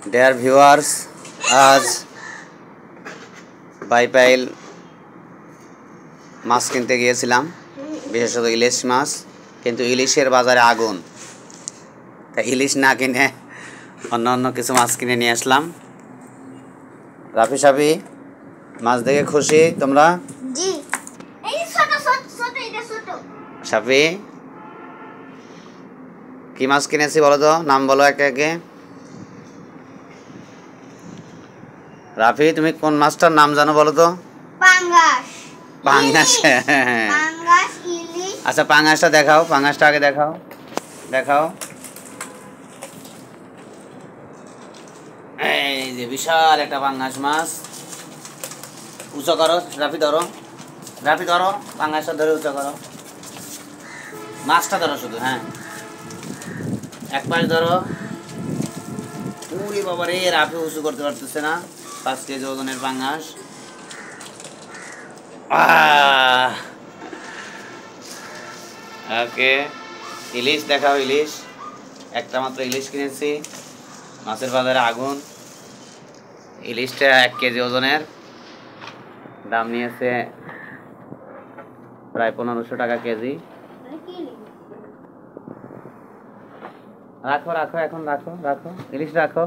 Dear viewers, আজ বাইপাইল মাছ কিনতে গিয়েছিলাম, বিশেষত ইলিশ মাছ। কিন্তু ইলিশের বাজারে আগুন, তাই ইলিশ না কিনে অন্য কিছু মাছ কিনে নিয়ে আসলাম। রাফি সাবি, মাছ দেখে খুশি তোমরা? জি। এই ছোট ছোট ছোট এটা ছোট। সাবি, কি মাছ কিনেছি বলো তো, নাম বলো একে একে। রাফি, তুমি কোন মাছটার নাম জানো বলো তো? পাঙ্গাস। পাঙ্গাস। পাঙ্গাস ইলিশ। আচ্ছা, পাঙ্গাসটা দেখাও, পাঙ্গাসটা আগে দেখাও। দেখাও, এই যে বিশাল একটা পাঙ্গাস মাছ। উঁচু করো রাফি, ধরো রাফি, ধরো পাঙ্গাসটা ধরে উঁচু করো, মাছটা ধরো শুধু। হ্যাঁ, এক পাশ ধরো। উড়ি বাবা রে, রাফি উঁচু করতে পারতেছে না। 5 কেজি ওজনের পাঙ্গাস। ওকে, ইলিশ দেখাও। ইলিশ, একটা মাত্র ইলিশ কিনেছি। মাছের বাজারে আগুন। ইলিশটা 1 কেজি ওজনের, দাম নিয়েছে প্রায় 1500 টাকা কেজি। রাখো রাখো, এখন রাখো রাখো, ইলিশ রাখো।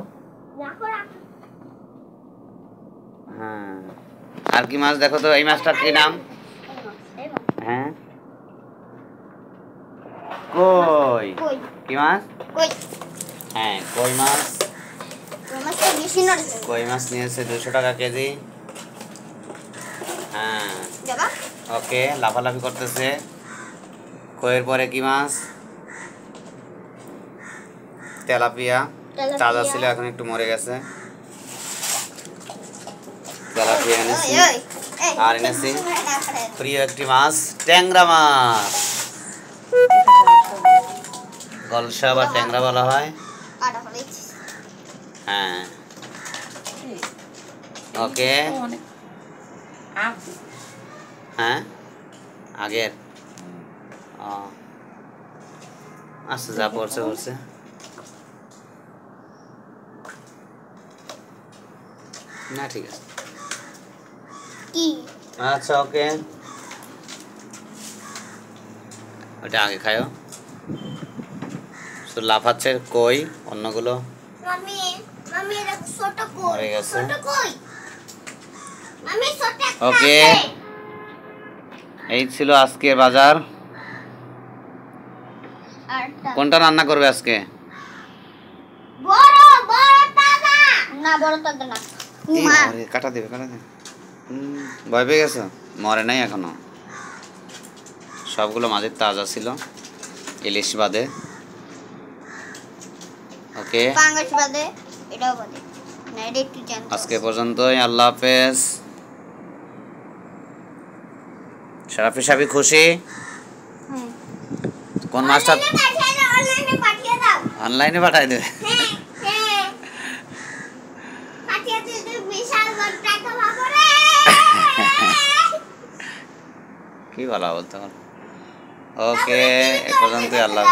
হ্যাঁ, আর কি মাছ দেখো তো, এই মাছটার কি নাম? হ্যাঁ, কই। কি মাছ? হ্যাঁ, কই মাছ। কই মাছ নিয়েছে 200 টাকা কেজি। হ্যাঁ, ওকে, লাফালাফি করতেছে। কইয়ের পরে কি মাছ? তেলাপিয়া। তাজা ছিল, এখন একটু মরে গেছে। তেলাপিয়া এনেছি। আর এনেছি প্রিয় একটি মাছ, ট্যাংরা মাছ। গলসা বা ট্যাংরা বলা হয়। হ্যাঁ, ওকে। হ্যাঁ, আগের। আচ্ছা, যা পড়ছে পড়ছে। না, ঠিক আছে। আচ্ছা, ওকে, ওটা আগে খায়ও। তো লাফাচ্ছে কই, অন্যগুলো মরে গেছে। ওকে, এই ছিল আজকের বাজার। কোনটা রান্না করবে আজকে? কাটা দেবে, কাটা দেবে। ভয় পেয়ে গেছো? মরে নাই এখনো, সবগুলো মাছের তাজা ছিল, ইলিশ বাদে। ওকে, আজকে পর্যন্তই। আল্লাহ হাফেজ। রাফি সাবি খুশি? কোন মাছটা অনলাইনে পাঠাই দেবে? কি বলা বলতো? ওকে, এ পর্যন্তই। আল্লাহ।